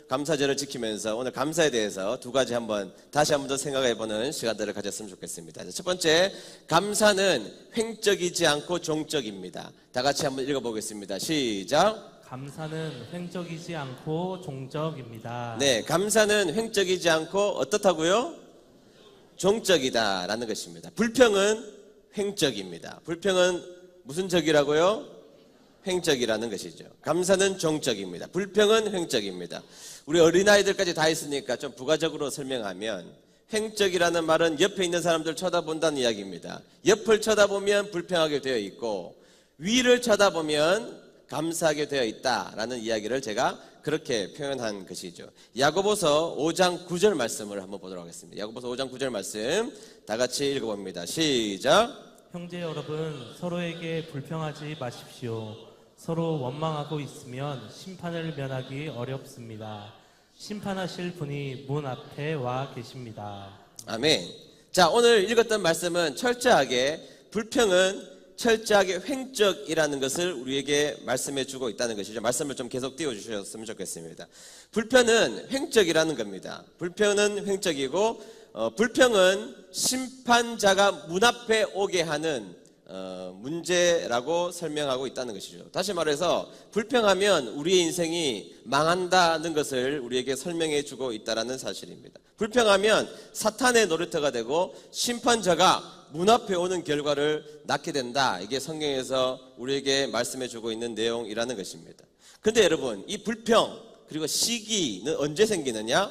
감사절을 지키면서 오늘 감사에 대해서 두 가지 다시 한번 더 생각해보는 시간들을 가졌으면 좋겠습니다. 첫 번째, 감사는 횡적이지 않고 종적입니다. 다 같이 한번 읽어보겠습니다. 시작. 감사는 횡적이지 않고 종적입니다. 네, 감사는 횡적이지 않고 어떻다고요? 종적이다라는 것입니다. 불평은 횡적입니다. 불평은 무슨 적이라고요? 횡적이라는 것이죠. 감사는 종적입니다. 불평은 횡적입니다. 우리 어린아이들까지 다 있으니까 좀 부가적으로 설명하면, 횡적이라는 말은 옆에 있는 사람들 쳐다본다는 이야기입니다. 옆을 쳐다보면 불평하게 되어 있고, 위를 쳐다보면 감사하게 되어 있다라는 이야기를 제가 그렇게 표현한 것이죠. 야고보서 5장 9절 말씀을 한번 보도록 하겠습니다. 야고보서 5장 9절 말씀 다 같이 읽어봅니다. 시작. 형제 여러분, 서로에게 불평하지 마십시오. 서로 원망하고 있으면 심판을 면하기 어렵습니다. 심판하실 분이 문 앞에 와 계십니다. 아멘. 자, 오늘 읽었던 말씀은 불평은 철저하게 횡적이라는 것을 우리에게 말씀해 주고 있다는 것이죠. 말씀을 좀 계속 띄워주셨으면 좋겠습니다. 불평은 횡적이라는 겁니다. 불평은 횡적이고, 불평은 심판자가 문 앞에 오게 하는 문제라고 설명하고 있다는 것이죠. 다시 말해서 불평하면 우리의 인생이 망한다는 것을 우리에게 설명해 주고 있다는 사실입니다. 불평하면 사탄의 놀이터가 되고 심판자가 문 앞에 오는 결과를 낳게 된다. 이게 성경에서 우리에게 말씀해 주고 있는 내용이라는 것입니다. 근데 여러분, 이 불평 그리고 시기는 언제 생기느냐?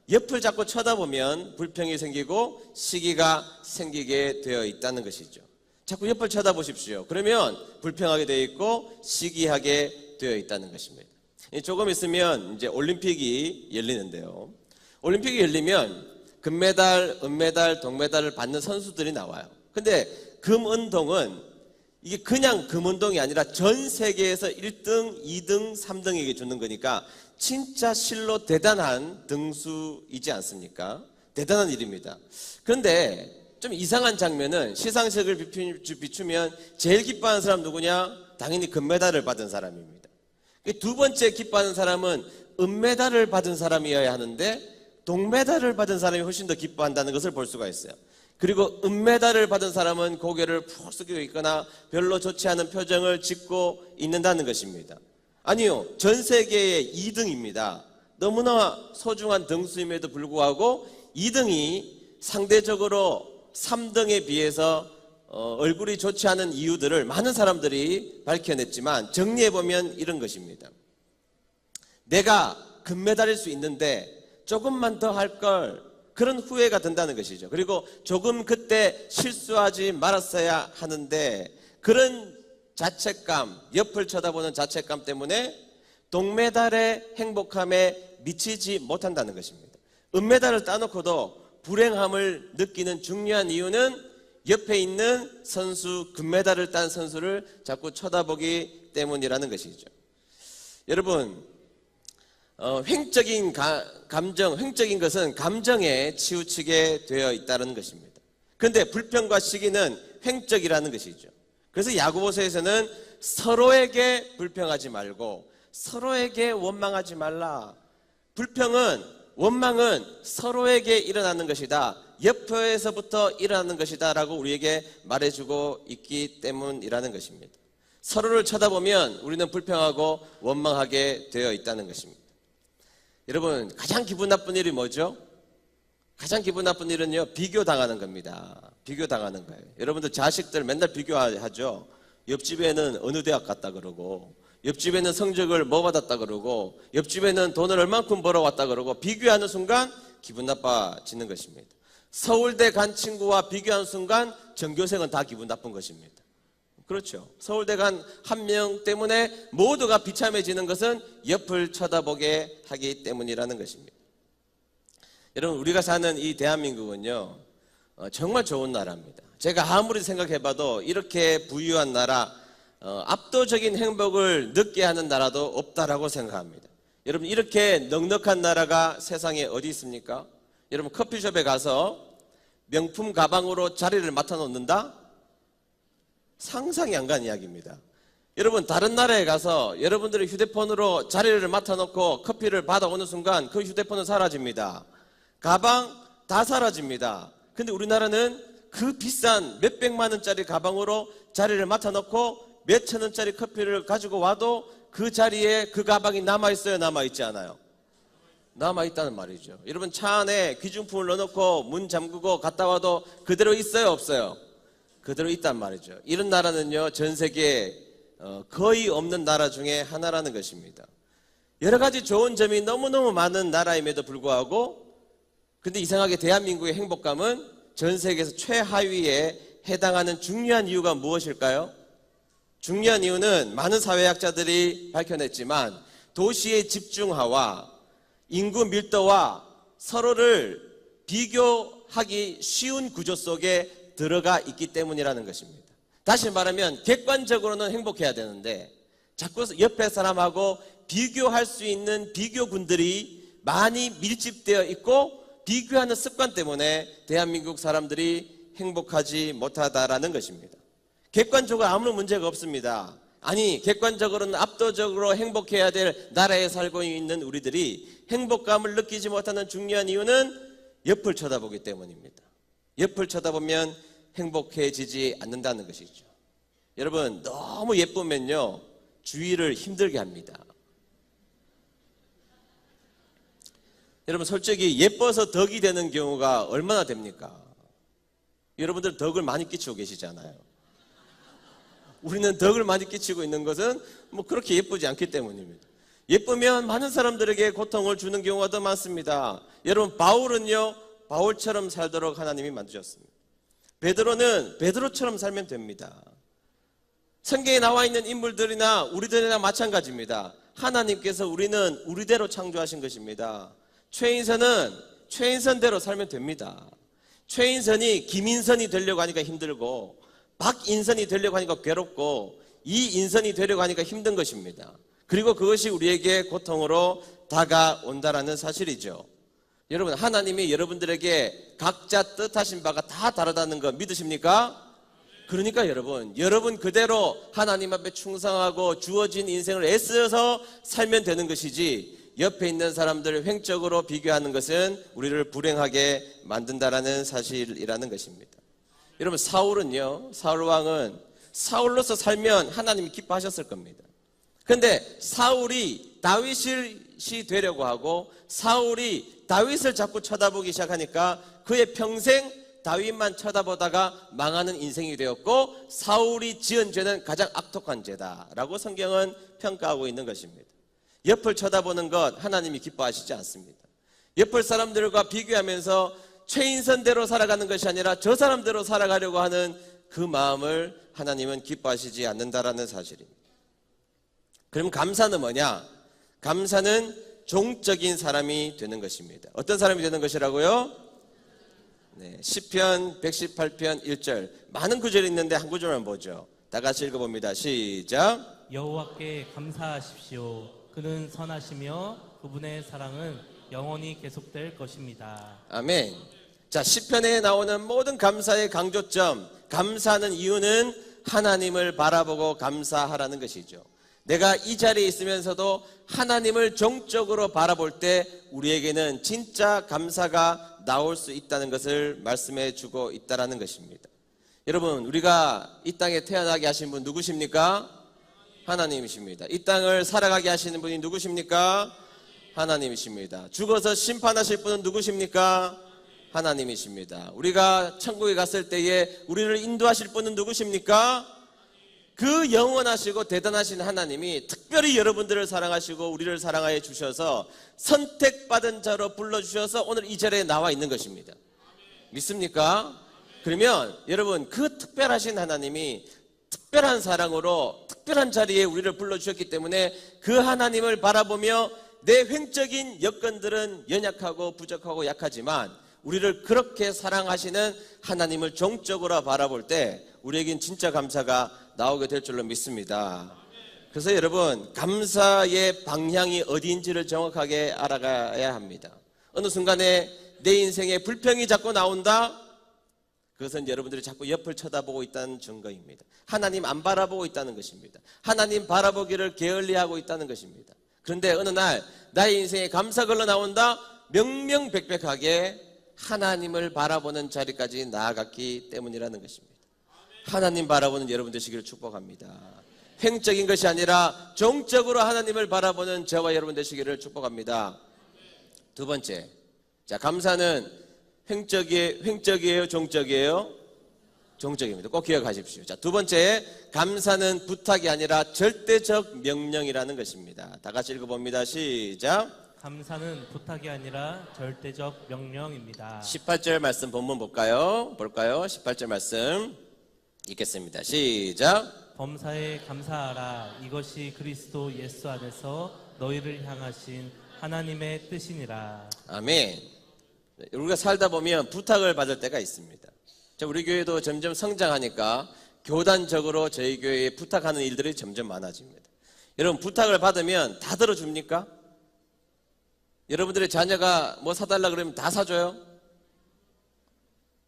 옆을 자꾸 쳐다보면 불평이 생기고 시기가 생기게 되어 있다는 것이죠. 자꾸 옆을 쳐다보십시오. 그러면 불평하게 되어 있고 시기하게 되어 있다는 것입니다. 조금 있으면 이제 올림픽이 열리는데요. 올림픽이 열리면 금메달, 은메달, 동메달을 받는 선수들이 나와요. 근데 금은동은 이게 그냥 금운동이 아니라 전 세계에서 1등, 2등, 3등에게 주는 거니까 진짜 실로 대단한 등수이지 않습니까? 대단한 일입니다. 그런데 좀 이상한 장면은 시상식을 비추면 제일 기뻐하는 사람 누구냐? 당연히 금메달을 받은 사람입니다. 두 번째 기뻐하는 사람은 은메달을 받은 사람이어야 하는데 동메달을 받은 사람이 훨씬 더 기뻐한다는 것을 볼 수가 있어요. 그리고 은메달을 받은 사람은 고개를 푹 숙이고 있거나 별로 좋지 않은 표정을 짓고 있는다는 것입니다. 아니요, 전 세계의 2등입니다. 너무나 소중한 등수임에도 불구하고 2등이 상대적으로 3등에 비해서 얼굴이 좋지 않은 이유들을 많은 사람들이 밝혀냈지만 정리해보면 이런 것입니다. 내가 금메달일 수 있는데 조금만 더 할 걸, 그런 후회가 든다는 것이죠. 그리고 조금 그때 실수하지 말았어야 하는데 그런 자책감, 옆을 쳐다보는 자책감 때문에 동메달의 행복함에 미치지 못한다는 것입니다. 은메달을 따놓고도 불행함을 느끼는 중요한 이유는 옆에 있는 선수, 금메달을 딴 선수를 자꾸 쳐다보기 때문이라는 것이죠. 여러분, 횡적인 감정, 횡적인 것은 감정에 치우치게 되어 있다는 것입니다. 그런데 불평과 시기는 횡적이라는 것이죠. 그래서 야고보서에서는 서로에게 불평하지 말고 서로에게 원망하지 말라. 불평은, 원망은 서로에게 일어나는 것이다. 옆에서부터 일어나는 것이다 라고 우리에게 말해주고 있기 때문이라는 것입니다. 서로를 쳐다보면 우리는 불평하고 원망하게 되어 있다는 것입니다. 여러분, 가장 기분 나쁜 일이 뭐죠? 가장 기분 나쁜 일은요, 비교당하는 겁니다. 비교당하는 거예요. 여러분들 자식들 맨날 비교하죠. 옆집에는 어느 대학 갔다 그러고, 옆집에는 성적을 뭐 받았다 그러고, 옆집에는 돈을 얼만큼 벌어왔다 그러고, 비교하는 순간 기분 나빠지는 것입니다. 서울대 간 친구와 비교하는 순간 전교생은 다 기분 나쁜 것입니다. 그렇죠. 서울대 간 한 명 때문에 모두가 비참해지는 것은 옆을 쳐다보게 하기 때문이라는 것입니다. 여러분, 우리가 사는 이 대한민국은요, 정말 좋은 나라입니다. 제가 아무리 생각해봐도 이렇게 부유한 나라, 압도적인 행복을 느끼게 하는 나라도 없다라고 생각합니다. 여러분, 이렇게 넉넉한 나라가 세상에 어디 있습니까? 여러분, 커피숍에 가서 명품 가방으로 자리를 맡아 놓는다? 상상이 안 가는 이야기입니다. 여러분 다른 나라에 가서 여러분들의 휴대폰으로 자리를 맡아놓고 커피를 받아오는 순간 그 휴대폰은 사라집니다. 가방 다 사라집니다. 근데 우리나라는 그 비싼 몇백만 원짜리 가방으로 자리를 맡아놓고 몇천 원짜리 커피를 가지고 와도 그 자리에 그 가방이 남아있어요, 남아있지 않아요? 남아있다는 말이죠. 여러분 차 안에 귀중품을 넣어놓고 문 잠그고 갔다 와도 그대로 있어요, 없어요? 그대로 있단 말이죠. 이런 나라는요 전 세계에 거의 없는 나라 중에 하나라는 것입니다. 여러 가지 좋은 점이 너무너무 많은 나라임에도 불구하고 근데 이상하게 대한민국의 행복감은 전 세계에서 최하위에 해당하는 중요한 이유가 무엇일까요? 중요한 이유는 많은 사회학자들이 밝혀냈지만 도시의 집중화와 인구 밀도와 서로를 비교하기 쉬운 구조 속에 들어가 있기 때문이라는 것입니다. 다시 말하면 객관적으로는 행복해야 되는데 자꾸 옆에 사람하고 비교할 수 있는 비교군들이 많이 밀집되어 있고 비교하는 습관 때문에 대한민국 사람들이 행복하지 못하다라는 것입니다. 객관적으로 아무런 문제가 없습니다. 아니 객관적으로는 압도적으로 행복해야 될 나라에 살고 있는 우리들이 행복감을 느끼지 못하는 중요한 이유는 옆을 쳐다보기 때문입니다. 옆을 쳐다보면 행복해지지 않는다는 것이죠. 여러분 너무 예쁘면요 주위를 힘들게 합니다. 여러분 솔직히 예뻐서 덕이 되는 경우가 얼마나 됩니까? 여러분들 덕을 많이 끼치고 계시잖아요. 우리는 덕을 많이 끼치고 있는 것은 뭐 그렇게 예쁘지 않기 때문입니다. 예쁘면 많은 사람들에게 고통을 주는 경우가 더 많습니다. 여러분 바울은요 바울처럼 살도록 하나님이 만드셨습니다. 베드로는 베드로처럼 살면 됩니다. 성경에 나와 있는 인물들이나 우리들이나 마찬가지입니다. 하나님께서 우리는 우리대로 창조하신 것입니다. 최인선은 최인선대로 살면 됩니다. 최인선이 김인선이 되려고 하니까 힘들고 박인선이 되려고 하니까 괴롭고 이인선이 되려고 하니까 힘든 것입니다. 그리고 그것이 우리에게 고통으로 다가온다라는 사실이죠. 여러분 하나님이 여러분들에게 각자 뜻하신 바가 다 다르다는 거 믿으십니까? 그러니까 여러분 그대로 하나님 앞에 충성하고 주어진 인생을 애써서 살면 되는 것이지 옆에 있는 사람들을 횡적으로 비교하는 것은 우리를 불행하게 만든다라는 사실이라는 것입니다. 여러분 사울은요 사울 왕은 사울로서 살면 하나님이 기뻐하셨을 겁니다. 그런데 사울이 다윗이 되려고 하고 사울이 다윗을 자꾸 쳐다보기 시작하니까 그의 평생 다윗만 쳐다보다가 망하는 인생이 되었고 사울이 지은 죄는 가장 악독한 죄다라고 성경은 평가하고 있는 것입니다. 옆을 쳐다보는 것 하나님이 기뻐하시지 않습니다. 옆을 사람들과 비교하면서 최인선대로 살아가는 것이 아니라 저 사람대로 살아가려고 하는 그 마음을 하나님은 기뻐하시지 않는다라는 사실입니다. 그럼 감사는 뭐냐? 감사는 종적인 사람이 되는 것입니다. 어떤 사람이 되는 것이라고요? 네, 시편 118편 1절 많은 구절이 있는데 한 구절만 보죠. 다 같이 읽어봅니다. 시작. 여호와께 감사하십시오. 그는 선하시며 그분의 사랑은 영원히 계속될 것입니다. 아멘. 자, 시편에 나오는 모든 감사의 강조점, 감사하는 이유는 하나님을 바라보고 감사하라는 것이죠. 내가 이 자리에 있으면서도 하나님을 정적으로 바라볼 때 우리에게는 진짜 감사가 나올 수 있다는 것을 말씀해 주고 있다는 것입니다. 여러분 우리가 이 땅에 태어나게 하신 분 누구십니까? 하나님이십니다. 이 땅을 살아가게 하시는 분이 누구십니까? 하나님이십니다. 죽어서 심판하실 분은 누구십니까? 하나님이십니다. 우리가 천국에 갔을 때에 우리를 인도하실 분은 누구십니까? 그 영원하시고 대단하신 하나님이 특별히 여러분들을 사랑하시고 우리를 사랑하여 주셔서 선택받은 자로 불러주셔서 오늘 이 자리에 나와 있는 것입니다. 믿습니까? 그러면 여러분 그 특별하신 하나님이 특별한 사랑으로 특별한 자리에 우리를 불러주셨기 때문에 그 하나님을 바라보며 내 횡적인 여건들은 연약하고 부족하고 약하지만 우리를 그렇게 사랑하시는 하나님을 정적으로 바라볼 때 우리에겐 진짜 감사가 나오게 될 줄로 믿습니다. 그래서 여러분 감사의 방향이 어디인지를 정확하게 알아가야 합니다. 어느 순간에 내 인생에 불평이 자꾸 나온다? 그것은 여러분들이 자꾸 옆을 쳐다보고 있다는 증거입니다. 하나님 안 바라보고 있다는 것입니다. 하나님 바라보기를 게을리하고 있다는 것입니다. 그런데 어느 날 나의 인생에 감사 걸러 나온다. 명명백백하게 하나님을 바라보는 자리까지 나아갔기 때문이라는 것입니다. 하나님 바라보는 여러분 되시기를 축복합니다. 횡적인 것이 아니라 종적으로 하나님을 바라보는 저와 여러분 되시기를 축복합니다. 두 번째, 자, 감사는 횡적이에요, 종적이에요? 종적입니다. 꼭 기억하십시오. 자, 두 번째, 감사는 부탁이 아니라 절대적 명령이라는 것입니다. 다 같이 읽어봅니다. 시작. 감사는 부탁이 아니라 절대적 명령입니다. 18절 말씀 본문 볼까요? 18절 말씀 읽겠습니다. 시작. 범사에 감사하라. 이것이 그리스도 예수 안에서 너희를 향하신 하나님의 뜻이니라. 아멘. 우리가 살다 보면 부탁을 받을 때가 있습니다. 자, 우리 교회도 점점 성장하니까 교단적으로 저희 교회에 부탁하는 일들이 점점 많아집니다. 여러분, 부탁을 받으면 다 들어줍니까? 여러분들의 자녀가 뭐 사달라 그러면 다 사줘요?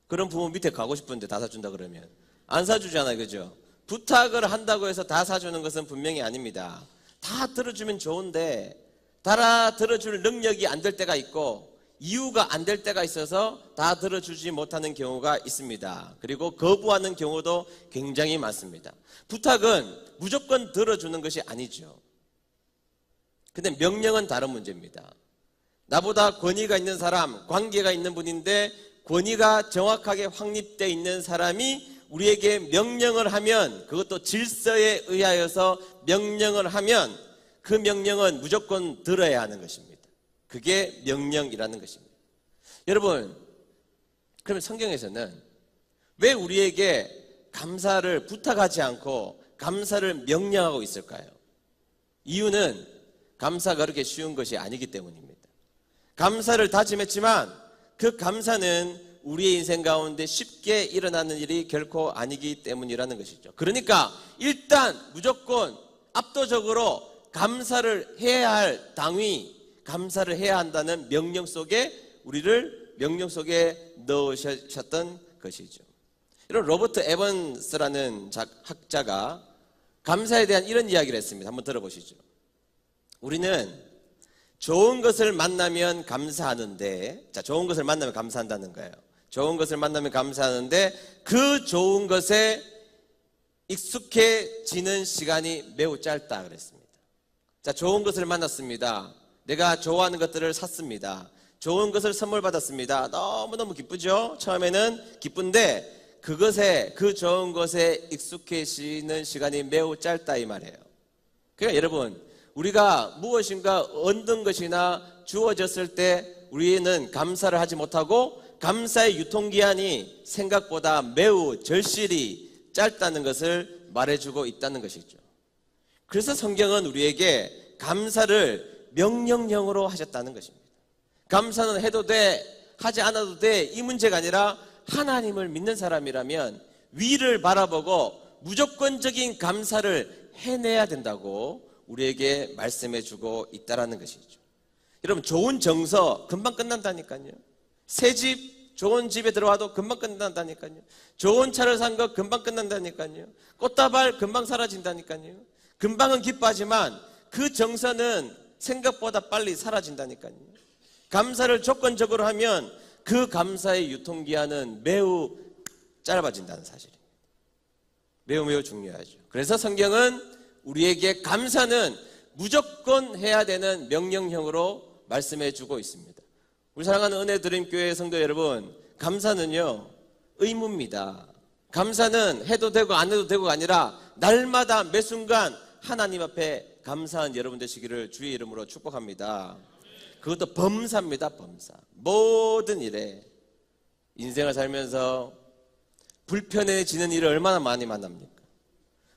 그런 부모 밑에 가고 싶은데 다 사준다 그러면 안 사주잖아요, 그죠? 부탁을 한다고 해서 다 사주는 것은 분명히 아닙니다. 다 들어주면 좋은데 다 들어줄 능력이 안 될 때가 있고 이유가 안 될 때가 있어서 다 들어주지 못하는 경우가 있습니다. 그리고 거부하는 경우도 굉장히 많습니다. 부탁은 무조건 들어주는 것이 아니죠. 근데 명령은 다른 문제입니다. 나보다 권위가 있는 사람, 관계가 있는 분인데 권위가 정확하게 확립되어 있는 사람이 우리에게 명령을 하면, 그것도 질서에 의하여서 명령을 하면 그 명령은 무조건 들어야 하는 것입니다. 그게 명령이라는 것입니다. 여러분, 그러면 성경에서는 왜 우리에게 감사를 부탁하지 않고 감사를 명령하고 있을까요? 이유는 감사가 그렇게 쉬운 것이 아니기 때문입니다. 감사를 다짐했지만 그 감사는 우리의 인생 가운데 쉽게 일어나는 일이 결코 아니기 때문이라는 것이죠. 그러니까 일단 무조건 압도적으로 감사를 해야 할 당위, 감사를 해야 한다는 명령 속에 우리를 명령 속에 넣으셨던 것이죠. 이런 로버트 에번스라는 학자가 감사에 대한 이런 이야기를 했습니다. 한번 들어보시죠. 우리는 좋은 것을 만나면 감사하는데, 자, 좋은 것을 만나면 감사한다는 거예요. 좋은 것을 만나면 감사하는데 그 좋은 것에 익숙해지는 시간이 매우 짧다 그랬습니다. 자, 좋은 것을 만났습니다. 내가 좋아하는 것들을 샀습니다. 좋은 것을 선물 받았습니다. 너무너무 기쁘죠? 처음에는 기쁜데 그 좋은 것에 익숙해지는 시간이 매우 짧다 이 말이에요. 그러니까 여러분, 우리가 무엇인가 얻는 것이나 주어졌을 때 우리는 감사를 하지 못하고 감사의 유통기한이 생각보다 매우 절실히 짧다는 것을 말해주고 있다는 것이죠. 그래서 성경은 우리에게 감사를 명령형으로 하셨다는 것입니다. 감사는 해도 돼, 하지 않아도 돼, 이 문제가 아니라 하나님을 믿는 사람이라면 위를 바라보고 무조건적인 감사를 해내야 된다고 우리에게 말씀해 주고 있다는 것이죠. 여러분, 좋은 정서 금방 끝난다니까요. 새 집, 좋은 집에 들어와도 금방 끝난다니까요. 좋은 차를 산 거 금방 끝난다니까요. 꽃다발 금방 사라진다니까요. 금방은 기뻐하지만 그 정서는 생각보다 빨리 사라진다니까요. 감사를 조건적으로 하면 그 감사의 유통기한은 매우 짧아진다는 사실입니다. 매우 중요하죠. 그래서 성경은 우리에게 감사는 무조건 해야 되는 명령형으로 말씀해 주고 있습니다. 우리 사랑하는 은혜드림교회 성도 여러분, 감사는요 의무입니다. 감사는 해도 되고 안 해도 되고가 아니라 날마다 매 순간 하나님 앞에 감사한 여러분 되시기를 주의 이름으로 축복합니다. 그것도 범사입니다. 범사. 모든 일에 인생을 살면서 불편해지는 일을 얼마나 많이 만납니까?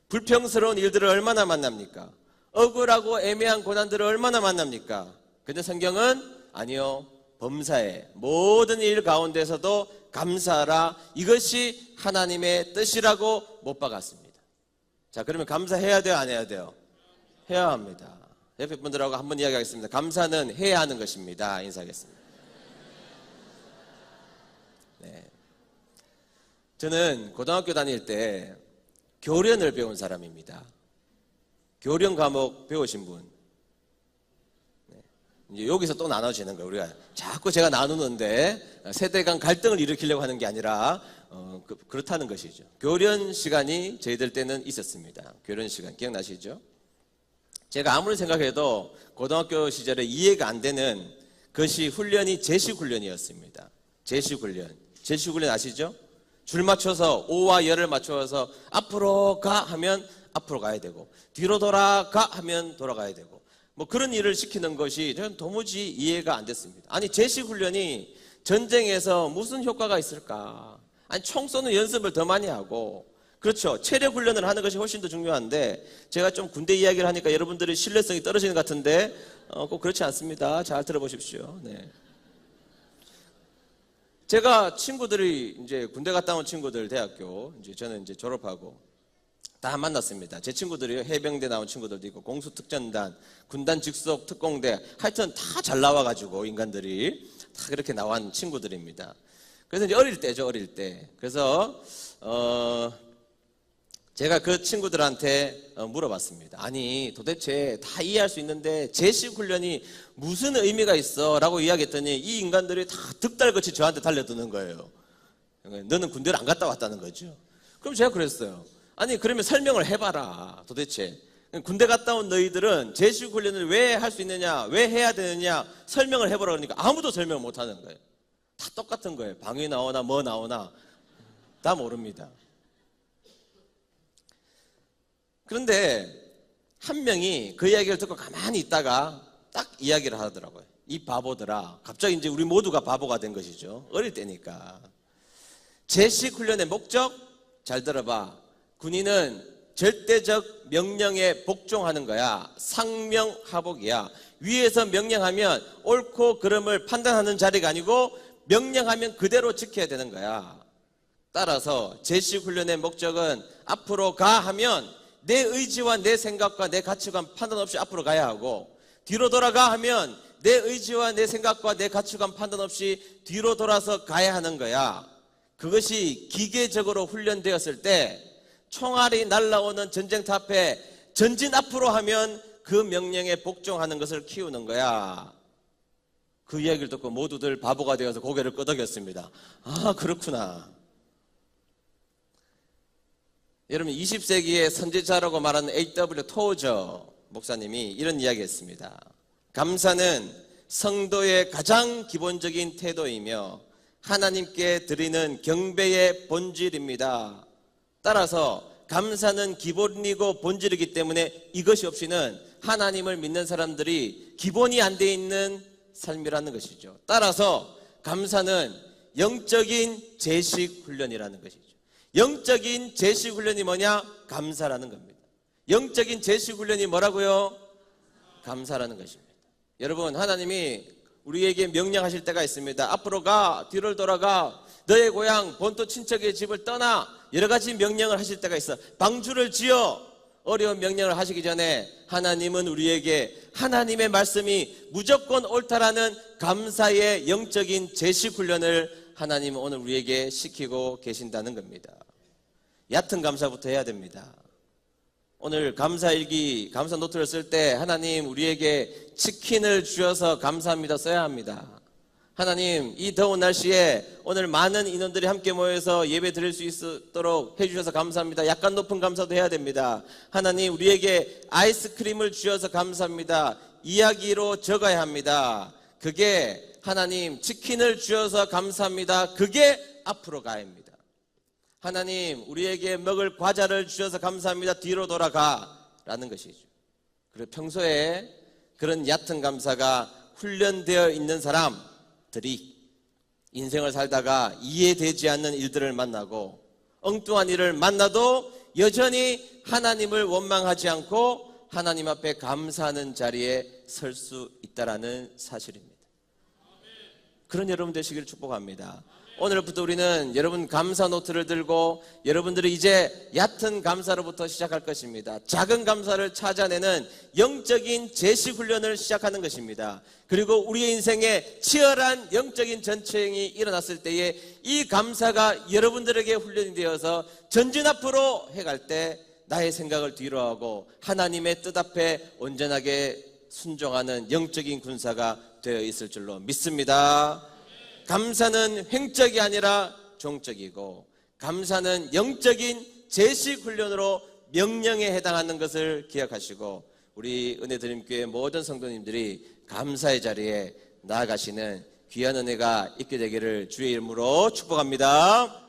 불평스러운 일들을 얼마나 만납니까? 억울하고 애매한 고난들을 얼마나 만납니까? 근데 성경은 아니요, 범사에 모든 일 가운데서도 감사하라, 이것이 하나님의 뜻이라고 못 박았습니다. 자, 그러면 감사해야 돼요, 안 해야 돼요? 해야 합니다. 옆에 분들하고 한번 이야기하겠습니다. 감사는 해야 하는 것입니다. 인사하겠습니다. 네. 저는 고등학교 다닐 때 교련을 배운 사람입니다. 교련 과목 배우신 분. 네. 이제 여기서 또 나눠지는 거예요. 우리가 자꾸 제가 나누는데 세대 간 갈등을 일으키려고 하는 게 아니라 그렇다는 것이죠. 교련 시간이 저희들 때는 있었습니다. 교련 시간 기억나시죠? 제가 아무리 생각해도 고등학교 시절에 이해가 안 되는 것이 훈련이 제식훈련이었습니다. 제식훈련. 제식훈련 아시죠? 줄 맞춰서 오와 열을 맞춰서 앞으로 가 하면 앞으로 가야 되고 뒤로 돌아가 하면 돌아가야 되고 뭐 그런 일을 시키는 것이 저는 도무지 이해가 안 됐습니다. 아니 제식훈련이 전쟁에서 무슨 효과가 있을까? 아니 총 쏘는 연습을 더 많이 하고 그렇죠. 체력 훈련을 하는 것이 훨씬 더 중요한데 제가 좀 군대 이야기를 하니까 여러분들의 신뢰성이 떨어지는 것 같은데 꼭 그렇지 않습니다. 잘 들어보십시오. 네. 제가 친구들이 이제 군대 갔다 온 친구들 대학교 이제 저는 이제 졸업하고 다 만났습니다. 제 친구들이 해병대 나온 친구들도 있고 공수특전단, 군단 직속 특공대 하여튼 다 잘 나와가지고 인간들이 다 그렇게 나온 친구들입니다. 그래서 이제 어릴 때죠, 어릴 때. 그래서 제가 그 친구들한테 물어봤습니다. 아니 도대체 다 이해할 수 있는데 제식훈련이 무슨 의미가 있어? 라고 이야기했더니 이 인간들이 다 득달같이 저한테 달려드는 거예요. 너는 군대를 안 갔다 왔다는 거죠. 그럼 제가 그랬어요. 아니 그러면 설명을 해봐라 도대체. 군대 갔다 온 너희들은 제식훈련을 왜 할 수 있느냐, 왜 해야 되느냐 설명을 해보라 그러니까 아무도 설명을 못하는 거예요. 다 똑같은 거예요. 방위 나오나 뭐 나오나 다 모릅니다. 그런데 한 명이 그 이야기를 듣고 가만히 있다가 딱 이야기를 하더라고요. 이 바보들아. 갑자기 이제 우리 모두가 바보가 된 것이죠. 어릴 때니까. 제식훈련의 목적 잘 들어봐. 군인은 절대적 명령에 복종하는 거야. 상명하복이야. 위에서 명령하면 옳고 그름을 판단하는 자리가 아니고 명령하면 그대로 지켜야 되는 거야. 따라서 제식훈련의 목적은 앞으로 가 하면 내 의지와 내 생각과 내 가치관 판단 없이 앞으로 가야 하고 뒤로 돌아가 하면 내 의지와 내 생각과 내 가치관 판단 없이 뒤로 돌아서 가야 하는 거야. 그것이 기계적으로 훈련되었을 때 총알이 날아오는 전쟁터 앞에 전진 앞으로 하면 그 명령에 복종하는 것을 키우는 거야. 그 이야기를 듣고 모두들 바보가 되어서 고개를 끄덕였습니다. 아 그렇구나. 여러분 20세기의 선지자라고 말하는 A.W. 토저 목사님이 이런 이야기했습니다. 감사는 성도의 가장 기본적인 태도이며 하나님께 드리는 경배의 본질입니다. 따라서 감사는 기본이고 본질이기 때문에 이것이 없이는 하나님을 믿는 사람들이 기본이 안 돼 있는 삶이라는 것이죠. 따라서 감사는 영적인 제식 훈련이라는 것이죠. 영적인 제식훈련이 뭐냐? 감사라는 겁니다. 영적인 제식훈련이 뭐라고요? 감사라는 것입니다. 여러분 하나님이 우리에게 명령하실 때가 있습니다. 앞으로 가, 뒤를 돌아가, 너의 고향, 본토 친척의 집을 떠나 여러 가지 명령을 하실 때가 있어. 방주를 지어 어려운 명령을 하시기 전에 하나님은 우리에게 하나님의 말씀이 무조건 옳다라는 감사의 영적인 제식훈련을 하나님은 오늘 우리에게 시키고 계신다는 겁니다. 얕은 감사부터 해야 됩니다. 오늘 감사일기, 감사 노트를 쓸 때 하나님 우리에게 치킨을 주셔서 감사합니다 써야 합니다. 하나님 이 더운 날씨에 오늘 많은 인원들이 함께 모여서 예배 드릴 수 있도록 해주셔서 감사합니다. 약간 높은 감사도 해야 됩니다. 하나님 우리에게 아이스크림을 주셔서 감사합니다. 이야기로 적어야 합니다. 그게 하나님 치킨을 주셔서 감사합니다. 그게 앞으로 가야합니다. 하나님 우리에게 먹을 과자를 주셔서 감사합니다. 뒤로 돌아가 라는 것이죠. 그리고 평소에 그런 얕은 감사가 훈련되어 있는 사람들이 인생을 살다가 이해되지 않는 일들을 만나고 엉뚱한 일을 만나도 여전히 하나님을 원망하지 않고 하나님 앞에 감사하는 자리에 설 수 있다라는 사실입니다. 그런 여러분 되시기를 축복합니다. 오늘부터 우리는 여러분 감사 노트를 들고 여러분들이 이제 얕은 감사로부터 시작할 것입니다. 작은 감사를 찾아내는 영적인 제시 훈련을 시작하는 것입니다. 그리고 우리의 인생에 치열한 영적인 전쟁이 일어났을 때에 이 감사가 여러분들에게 훈련이 되어서 전진 앞으로 해갈 때 나의 생각을 뒤로하고 하나님의 뜻 앞에 온전하게 순종하는 영적인 군사가 되어 있을 줄로 믿습니다. 감사는 횡적이 아니라 종적이고 감사는 영적인 제식 훈련으로 명령에 해당하는 것을 기억하시고 우리 은혜드림교회 모든 성도님들이 감사의 자리에 나아가시는 귀한 은혜가 있게 되기를 주의 이름으로 축복합니다.